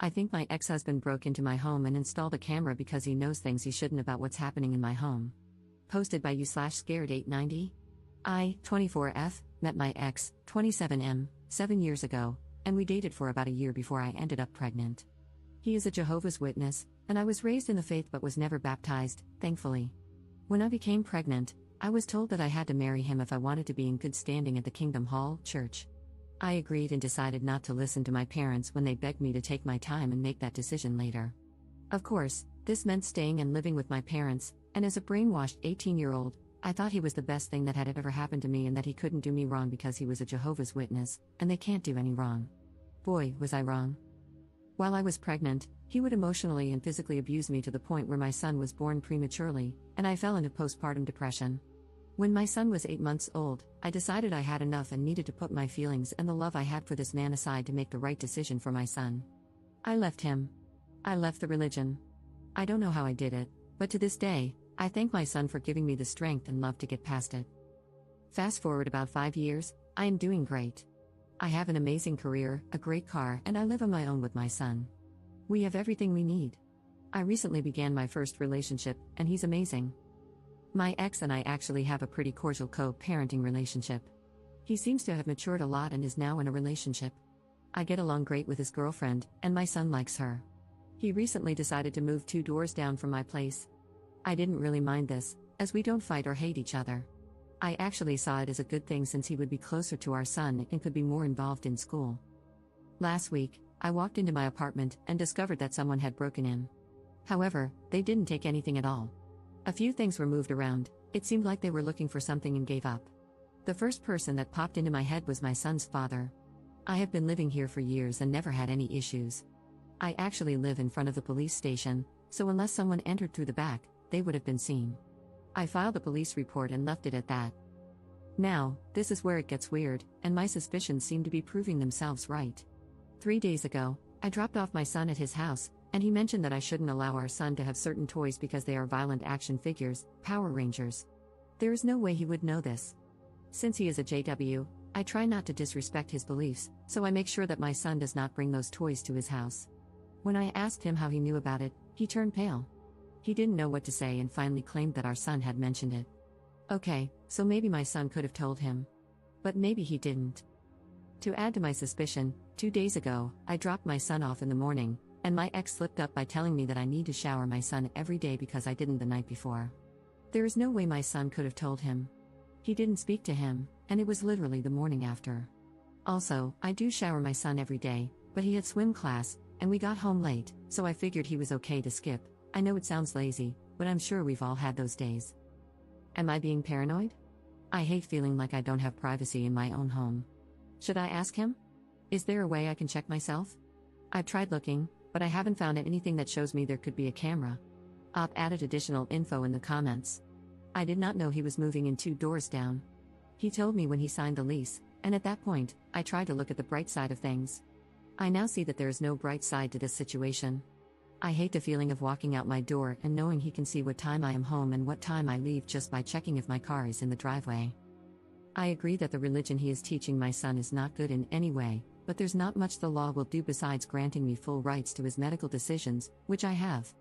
I think my ex-husband broke into my home and installed a camera because he knows things he shouldn't about what's happening in my home. Posted by you/scared890. I, 24F, met my ex, 27M, 7 years ago, and we dated for about a year before I ended up pregnant. He is a Jehovah's Witness, and I was raised in the faith but was never baptized, thankfully. When I became pregnant, I was told that I had to marry him if I wanted to be in good standing at the Kingdom Hall Church. I agreed and decided not to listen to my parents when they begged me to take my time and make that decision later. Of course, this meant staying and living with my parents, and as a brainwashed 18-year-old, I thought he was the best thing that had ever happened to me and that he couldn't do me wrong because he was a Jehovah's Witness, and they can't do any wrong. Boy, was I wrong. While I was pregnant, he would emotionally and physically abuse me to the point where my son was born prematurely, and I fell into postpartum depression. When my son was 8 months old, I decided I had enough and needed to put my feelings and the love I had for this man aside to make the right decision for my son. I left him. I left the religion. I don't know how I did it, but to this day, I thank my son for giving me the strength and love to get past it. Fast forward about 5 years, I am doing great. I have an amazing career, a great car, and I live on my own with my son. We have everything we need. I recently began my first relationship, and he's amazing. My ex and I actually have a pretty cordial co-parenting relationship. He seems to have matured a lot and is now in a relationship. I get along great with his girlfriend, and my son likes her. He recently decided to move 2 doors down from my place. I didn't really mind this, as we don't fight or hate each other. I actually saw it as a good thing since he would be closer to our son and could be more involved in school. Last week, I walked into my apartment and discovered that someone had broken in. However, they didn't take anything at all. A few things were moved around. It seemed like they were looking for something and gave up. The first person that popped into my head was my son's father. I have been living here for years and never had any issues. I actually live in front of the police station, so unless someone entered through the back, they would have been seen. I filed a police report and left it at that. Now, this is where it gets weird, and my suspicions seem to be proving themselves right. 3 days ago, I dropped off my son at his house, and he mentioned that I shouldn't allow our son to have certain toys because they are violent action figures, Power Rangers. There is no way he would know this. Since he is a JW, I try not to disrespect his beliefs, so I make sure that my son does not bring those toys to his house. When I asked him how he knew about it, he turned pale. He didn't know what to say and finally claimed that our son had mentioned it. Okay, so maybe my son could have told him. But maybe he didn't. To add to my suspicion, 2 days ago, I dropped my son off in the morning, and my ex slipped up by telling me that I need to shower my son every day because I didn't the night before. There is no way my son could have told him. He didn't speak to him, and it was literally the morning after. Also, I do shower my son every day, but he had swim class, and we got home late, so I figured he was okay to skip. I know it sounds lazy, but I'm sure we've all had those days. Am I being paranoid? I hate feeling like I don't have privacy in my own home. Should I ask him? Is there a way I can check myself? I've tried looking, but I haven't found anything that shows me there could be a camera. I've added additional info in the comments. I did not know he was moving in 2 doors down. He told me when he signed the lease, and at that point, I tried to look at the bright side of things. I now see that there is no bright side to this situation. I hate the feeling of walking out my door and knowing he can see what time I am home and what time I leave just by checking if my car is in the driveway. I agree that the religion he is teaching my son is not good in any way, but there's not much the law will do besides granting me full rights to his medical decisions, which I have.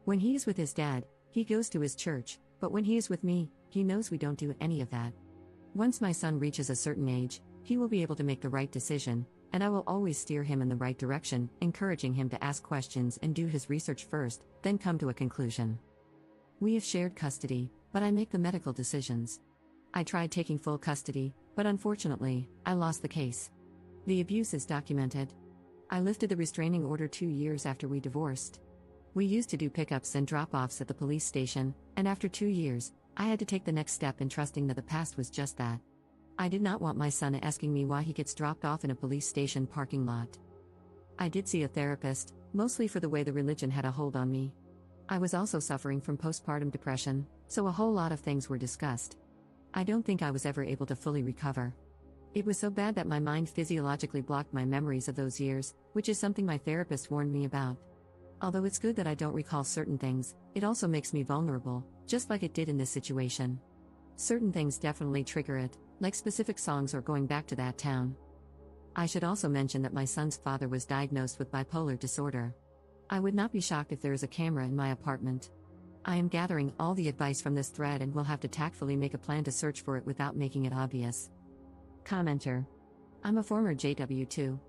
When he is with his dad, he goes to his church, but when he is with me, he knows we don't do any of that. Once my son reaches a certain age, he will be able to make the right decision, and I will always steer him in the right direction, encouraging him to ask questions and do his research first, then come to a conclusion. We have shared custody, but I make the medical decisions. I tried taking full custody, but unfortunately, I lost the case. The abuse is documented. I lifted the restraining order 2 years after we divorced. We used to do pickups and drop-offs at the police station, and after 2 years, I had to take the next step in trusting that the past was just that. I did not want my son asking me why he gets dropped off in a police station parking lot. I did see a therapist, mostly for the way the religion had a hold on me. I was also suffering from postpartum depression, so a whole lot of things were discussed. I don't think I was ever able to fully recover. It was so bad that my mind physiologically blocked my memories of those years, which is something my therapist warned me about. Although it's good that I don't recall certain things, it also makes me vulnerable, just like it did in this situation. Certain things definitely trigger it, like specific songs or going back to that town. I should also mention that my son's father was diagnosed with bipolar disorder. I would not be shocked if there is a camera in my apartment. I am gathering all the advice from this thread and will have to tactfully make a plan to search for it without making it obvious. Commenter. I'm a former JW2.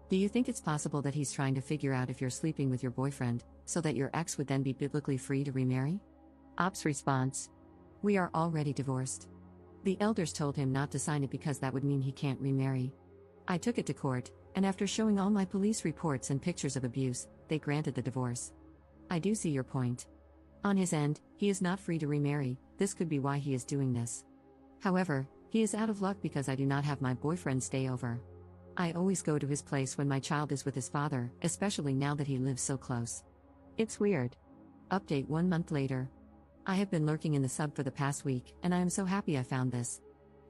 Do you think it's possible that he's trying to figure out if you're sleeping with your boyfriend, so that your ex would then be biblically free to remarry? Ops response. We are already divorced. The elders told him not to sign it because that would mean he can't remarry. I took it to court, and after showing all my police reports and pictures of abuse, they granted the divorce. I do see your point. On his end, he is not free to remarry. This could be why he is doing this. However, he is out of luck because I do not have my boyfriend stay over. I always go to his place when my child is with his father, especially now that he lives so close. It's weird. Update 1 month later. I have been lurking in the sub for the past week, and I am so happy I found this.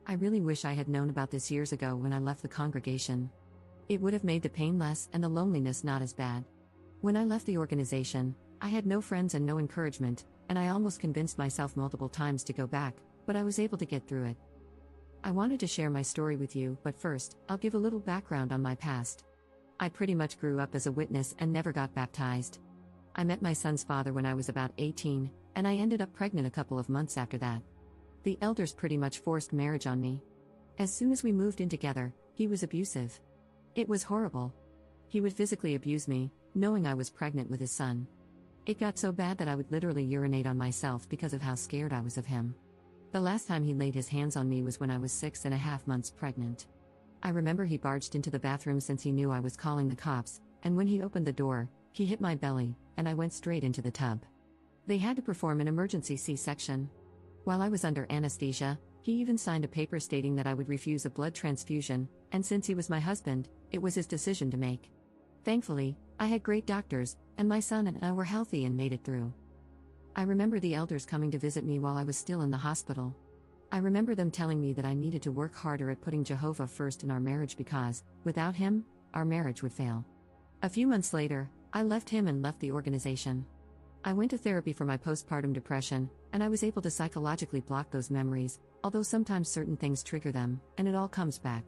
I really wish I had known about this years ago when I left the congregation. It would have made the pain less and the loneliness not as bad. When I left the organization, I had no friends and no encouragement, and I almost convinced myself multiple times to go back, but I was able to get through it. I wanted to share my story with you, but first, I'll give a little background on my past. I pretty much grew up as a witness and never got baptized. I met my son's father when I was about 18, and I ended up pregnant a couple of months after that. The elders pretty much forced marriage on me. As soon as we moved in together, he was abusive. It was horrible. He would physically abuse me, knowing I was pregnant with his son. It got so bad that I would literally urinate on myself because of how scared I was of him. The last time he laid his hands on me was when I was 6.5 months pregnant. I remember he barged into the bathroom since he knew I was calling the cops, and when he opened the door, he hit my belly, and I went straight into the tub. They had to perform an emergency C-section. While I was under anesthesia, he even signed a paper stating that I would refuse a blood transfusion, and since he was my husband, it was his decision to make. Thankfully, I had great doctors, and my son and I were healthy and made it through. I remember the elders coming to visit me while I was still in the hospital. I remember them telling me that I needed to work harder at putting Jehovah first in our marriage because, without him, our marriage would fail. A few months later, I left him and left the organization. I went to therapy for my postpartum depression, and I was able to psychologically block those memories, although sometimes certain things trigger them, and it all comes back.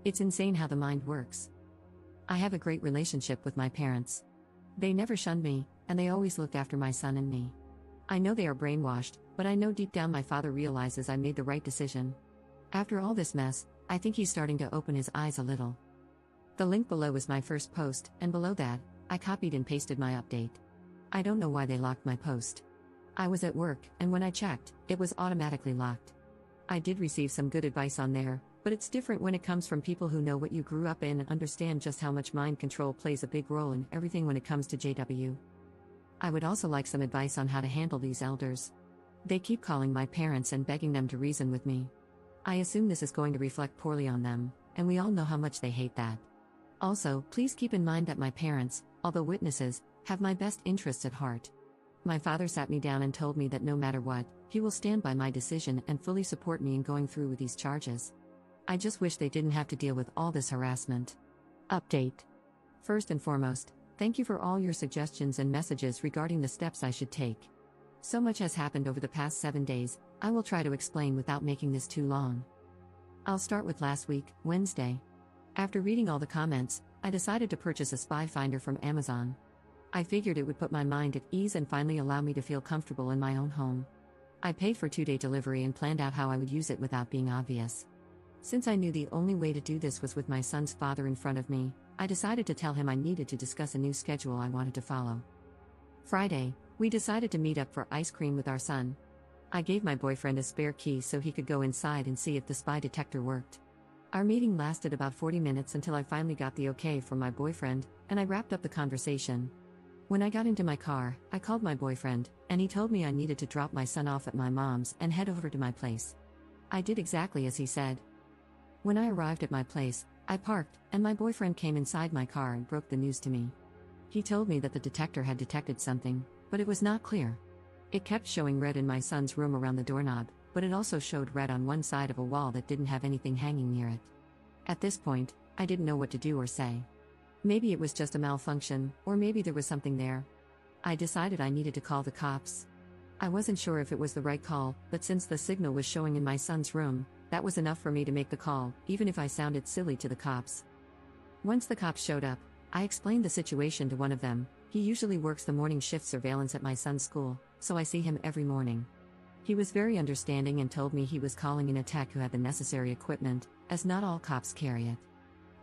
It's insane how the mind works. I have a great relationship with my parents. They never shunned me, and they always looked after my son and me. I know they are brainwashed, but I know deep down my father realizes I made the right decision. After all this mess, I think he's starting to open his eyes a little. The link below is my first post, and below that, I copied and pasted my update. I don't know why they locked my post. I was at work, and when I checked, it was automatically locked. I did receive some good advice on there, but it's different when it comes from people who know what you grew up in and understand just how much mind control plays a big role in everything when it comes to JW. I would also like some advice on how to handle these elders. They keep calling my parents and begging them to reason with me. I assume this is going to reflect poorly on them, and we all know how much they hate that. Also, please keep in mind that my parents, although witnesses, have my best interests at heart. My father sat me down and told me that no matter what, he will stand by my decision and fully support me in going through with these charges. I just wish they didn't have to deal with all this harassment. Update. First and foremost, thank you for all your suggestions and messages regarding the steps I should take. So much has happened over the past 7 days, I will try to explain without making this too long. I'll start with last week, Wednesday. After reading all the comments, I decided to purchase a spy finder from Amazon. I figured it would put my mind at ease and finally allow me to feel comfortable in my own home. I paid for 2-day delivery and planned out how I would use it without being obvious. Since I knew the only way to do this was with my son's father in front of me, I decided to tell him I needed to discuss a new schedule I wanted to follow. Friday, we decided to meet up for ice cream with our son. I gave my boyfriend a spare key so he could go inside and see if the spy detector worked. Our meeting lasted about 40 minutes until I finally got the okay from my boyfriend, and I wrapped up the conversation. When I got into my car, I called my boyfriend, and he told me I needed to drop my son off at my mom's and head over to my place. I did exactly as he said. When I arrived at my place, I parked, and my boyfriend came inside my car and broke the news to me. He told me that the detector had detected something, but it was not clear. It kept showing red in my son's room around the doorknob, but it also showed red on one side of a wall that didn't have anything hanging near it. At this point, I didn't know what to do or say. Maybe it was just a malfunction, or maybe there was something there. I decided I needed to call the cops. I wasn't sure if it was the right call, but since the signal was showing in my son's room, that was enough for me to make the call, even if I sounded silly to the cops. Once the cops showed up, I explained the situation to one of them. He usually works the morning shift surveillance at my son's school, so I see him every morning. He was very understanding and told me he was calling in a tech who had the necessary equipment, as not all cops carry it.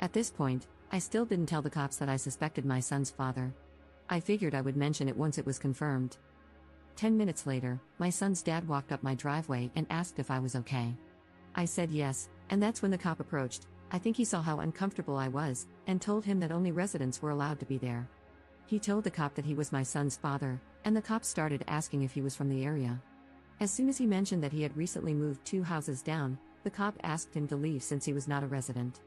At this point, I still didn't tell the cops that I suspected my son's father. I figured I would mention it once it was confirmed. 10 minutes later, my son's dad walked up my driveway and asked if I was okay. I said yes, and that's when the cop approached. I think he saw how uncomfortable I was, and told him that only residents were allowed to be there. He told the cop that he was my son's father, and the cop started asking if he was from the area. As soon as he mentioned that he had recently moved 2 houses down, the cop asked him to leave since he was not a resident.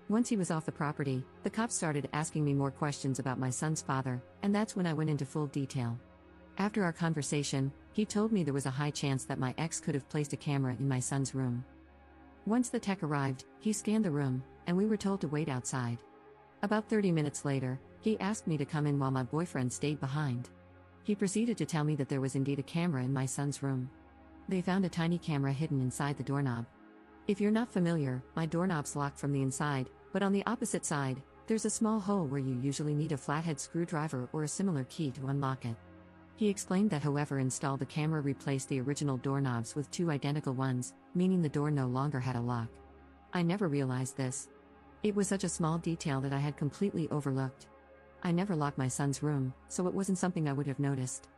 Once he was off the property, the cop started asking me more questions about my son's father, and that's when I went into full detail. After our conversation, he told me there was a high chance that my ex could have placed a camera in my son's room. Once the tech arrived, he scanned the room, and we were told to wait outside. About 30 minutes later, he asked me to come in while my boyfriend stayed behind. He proceeded to tell me that there was indeed a camera in my son's room. They found a tiny camera hidden inside the doorknob. If you're not familiar, my doorknob's locked from the inside, but on the opposite side, there's a small hole where you usually need a flathead screwdriver or a similar key to unlock it. He explained that whoever installed the camera replaced the original doorknobs with 2 identical ones, meaning the door no longer had a lock. I never realized this. It was such a small detail that I had completely overlooked. I never locked my son's room, so it wasn't something I would have noticed.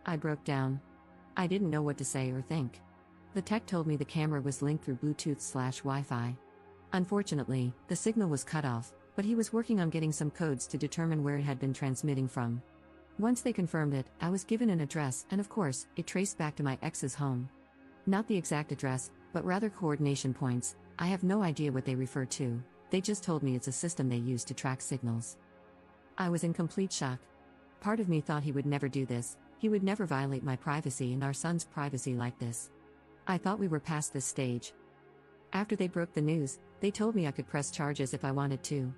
I broke down. I didn't know what to say or think. The tech told me the camera was linked through Bluetooth/Wi-Fi. Unfortunately, the signal was cut off, but he was working on getting some codes to determine where it had been transmitting from. Once they confirmed it, I was given an address, and of course, it traced back to my ex's home. Not the exact address, but rather coordination points. I have no idea what they refer to. They just told me it's a system they use to track signals. I was in complete shock. Part of me thought he would never do this. He would never violate my privacy and our son's privacy like this. I thought we were past this stage. After they broke the news, they told me I could press charges if I wanted to.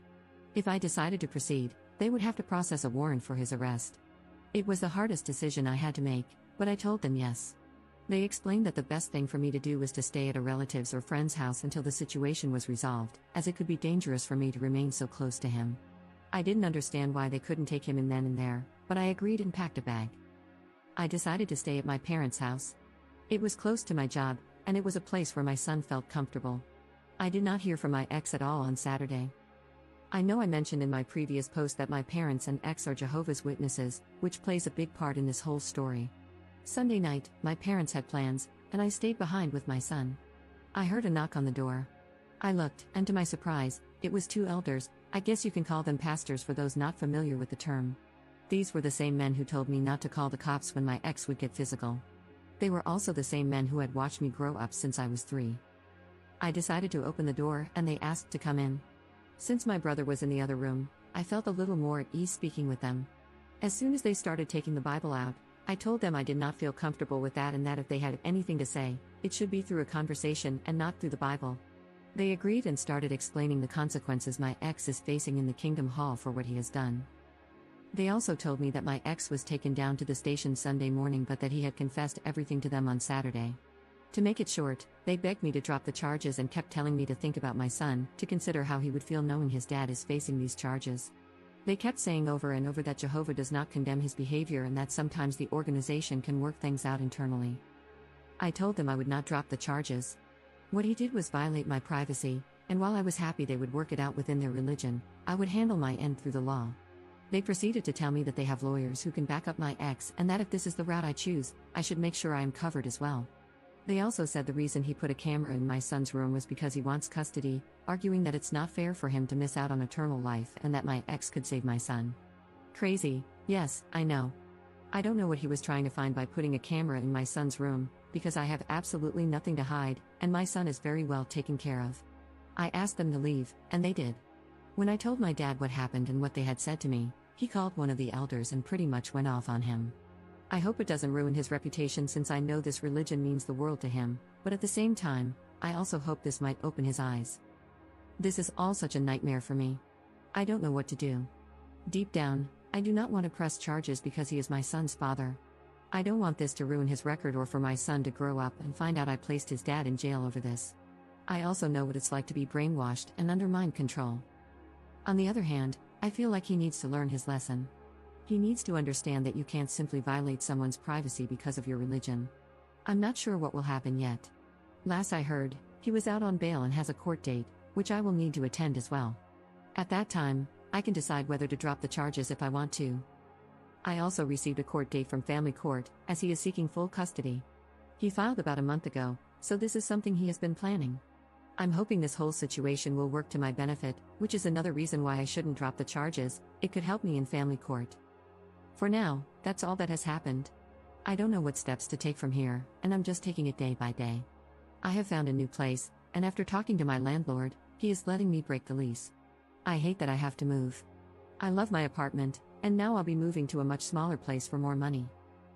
If I decided to proceed, they would have to process a warrant for his arrest. It was the hardest decision I had to make, but I told them yes. They explained that the best thing for me to do was to stay at a relative's or friend's house until the situation was resolved, as it could be dangerous for me to remain so close to him. I didn't understand why they couldn't take him in then and there, but I agreed and packed a bag. I decided to stay at my parents' house. It was close to my job, and it was a place where my son felt comfortable. I did not hear from my ex at all on Saturday. I know I mentioned in my previous post that my parents and ex are Jehovah's Witnesses, which plays a big part in this whole story. Sunday night, my parents had plans, and I stayed behind with my son. I heard a knock on the door. I looked, and to my surprise, it was 2 elders. I guess you can call them pastors for those not familiar with the term. These were the same men who told me not to call the cops when my ex would get physical. They were also the same men who had watched me grow up since I was 3. I decided to open the door, and they asked to come in. Since my brother was in the other room, I felt a little more at ease speaking with them. As soon as they started taking the Bible out, I told them I did not feel comfortable with that and that if they had anything to say, it should be through a conversation and not through the Bible. They agreed and started explaining the consequences my ex is facing in the Kingdom Hall for what he has done. They also told me that my ex was taken down to the station Sunday morning but that he had confessed everything to them on Saturday. To make it short, they begged me to drop the charges and kept telling me to think about my son, to consider how he would feel knowing his dad is facing these charges. They kept saying over and over that Jehovah does not condemn his behavior and that sometimes the organization can work things out internally. I told them I would not drop the charges. What he did was violate my privacy, and while I was happy they would work it out within their religion, I would handle my end through the law. They proceeded to tell me that they have lawyers who can back up my ex and that if this is the route I choose, I should make sure I am covered as well. They also said the reason he put a camera in my son's room was because he wants custody, arguing that it's not fair for him to miss out on eternal life and that my ex could save my son. Crazy, yes, I know. I don't know what he was trying to find by putting a camera in my son's room, because I have absolutely nothing to hide, and my son is very well taken care of. I asked them to leave, and they did. When I told my dad what happened and what they had said to me, he called one of the elders and pretty much went off on him. I hope it doesn't ruin his reputation since I know this religion means the world to him, but at the same time, I also hope this might open his eyes. This is all such a nightmare for me. I don't know what to do. Deep down, I do not want to press charges because he is my son's father. I don't want this to ruin his record or for my son to grow up and find out I placed his dad in jail over this. I also know what it's like to be brainwashed and under mind control. On the other hand, I feel like he needs to learn his lesson. He needs to understand that you can't simply violate someone's privacy because of your religion. I'm not sure what will happen yet. Last I heard, he was out on bail and has a court date, which I will need to attend as well. At that time, I can decide whether to drop the charges if I want to. I also received a court date from family court, as he is seeking full custody. He filed about a month ago, so this is something he has been planning. I'm hoping this whole situation will work to my benefit, which is another reason why I shouldn't drop the charges. It could help me in family court. For now, that's all that has happened. I don't know what steps to take from here, and I'm just taking it day by day. I have found a new place, and after talking to my landlord, he is letting me break the lease. I hate that I have to move. I love my apartment, and now I'll be moving to a much smaller place for more money.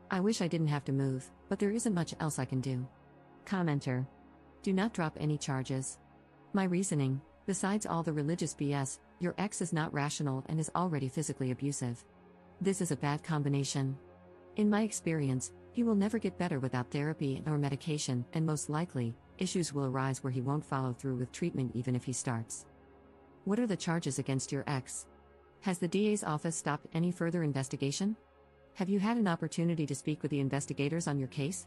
I wish I didn't have to move, but there isn't much else I can do. Commenter. Do not drop any charges. My reasoning, besides all the religious BS, your ex is not rational and is already physically abusive. This is a bad combination. In my experience, he will never get better without therapy or medication, and most likely, issues will arise where he won't follow through with treatment even if he starts. What are the charges against your ex? Has the DA's office stopped any further investigation? Have you had an opportunity to speak with the investigators on your case?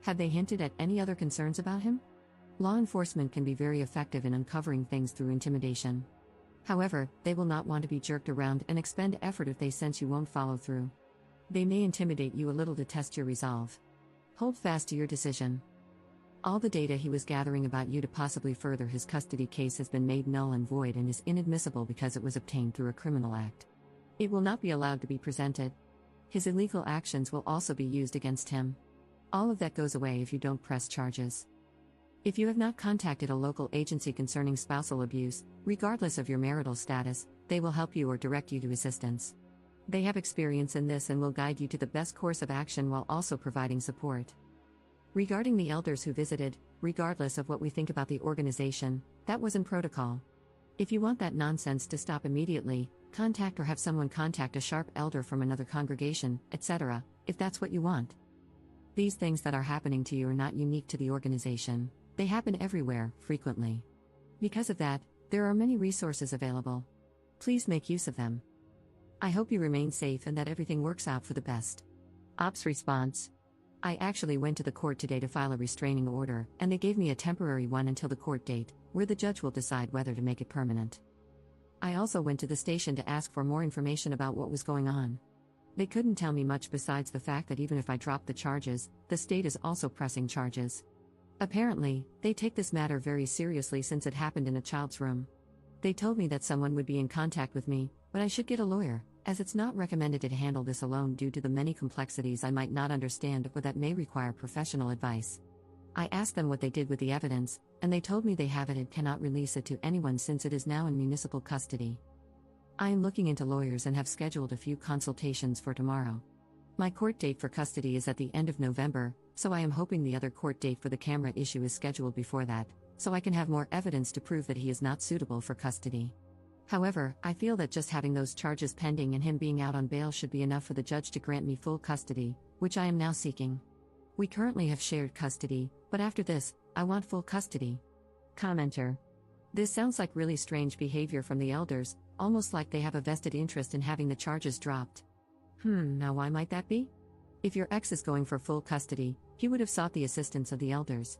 Have they hinted at any other concerns about him? Law enforcement can be very effective in uncovering things through intimidation. However, they will not want to be jerked around and expend effort if they sense you won't follow through. They may intimidate you a little to test your resolve. Hold fast to your decision. All the data he was gathering about you to possibly further his custody case has been made null and void and is inadmissible because it was obtained through a criminal act. It will not be allowed to be presented. His illegal actions will also be used against him. All of that goes away if you don't press charges. If you have not contacted a local agency concerning spousal abuse, regardless of your marital status, they will help you or direct you to assistance. They have experience in this and will guide you to the best course of action while also providing support. Regarding the elders who visited, regardless of what we think about the organization, that was in protocol. If you want that nonsense to stop immediately, contact or have someone contact a sharp elder from another congregation, etc., if that's what you want. These things that are happening to you are not unique to the organization. They happen everywhere, frequently. Because of that, there are many resources available. Please make use of them. I hope you remain safe and that everything works out for the best. Ops response. I actually went to the court today to file a restraining order, and they gave me a temporary one until the court date, where the judge will decide whether to make it permanent. I also went to the station to ask for more information about what was going on. They couldn't tell me much besides the fact that even if I drop the charges, the state is also pressing charges. Apparently, they take this matter very seriously since it happened in a child's room. They told me that someone would be in contact with me, but I should get a lawyer, as it's not recommended to handle this alone due to the many complexities I might not understand or that may require professional advice. I asked them what they did with the evidence, and they told me they have it and cannot release it to anyone since it is now in municipal custody. I am looking into lawyers and have scheduled a few consultations for tomorrow. My court date for custody is at the end of November, so I am hoping the other court date for the camera issue is scheduled before that, so I can have more evidence to prove that he is not suitable for custody. However, I feel that just having those charges pending and him being out on bail should be enough for the judge to grant me full custody, which I am now seeking. We currently have shared custody, but after this, I want full custody. Commenter. This sounds like really strange behavior from the elders, almost like they have a vested interest in having the charges dropped. Now why might that be? If your ex is going for full custody, he would have sought the assistance of the elders.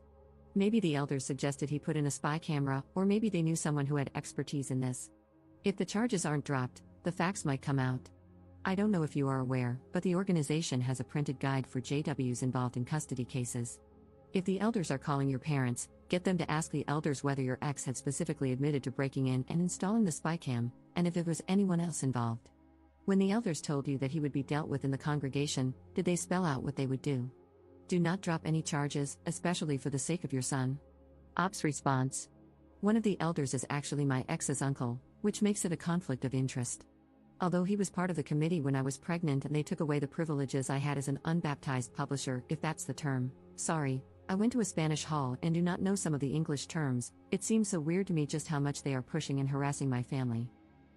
Maybe the elders suggested he put in a spy camera, or maybe they knew someone who had expertise in this. If the charges aren't dropped, the facts might come out. I don't know if you are aware, but the organization has a printed guide for JWs involved in custody cases. If the elders are calling your parents, get them to ask the elders whether your ex had specifically admitted to breaking in and installing the spy cam, and if there was anyone else involved. When the elders told you that he would be dealt with in the congregation, did they spell out what they would do? Do not drop any charges, especially for the sake of your son. Ops response. One of the elders is actually my ex's uncle, which makes it a conflict of interest. Although he was part of the committee when I was pregnant and they took away the privileges I had as an unbaptized publisher, if that's the term. Sorry, I went to a Spanish hall and do not know some of the English terms. It seems so weird to me just how much they are pushing and harassing my family.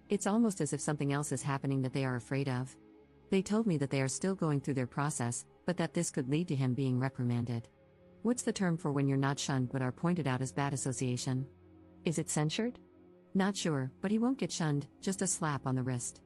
It's almost as if something else is happening that they are afraid of. They told me that they are still going through their process, but that this could lead to him being reprimanded. What's the term for when you're not shunned but are pointed out as bad association? Is it censured? Not sure, but he won't get shunned, just a slap on the wrist.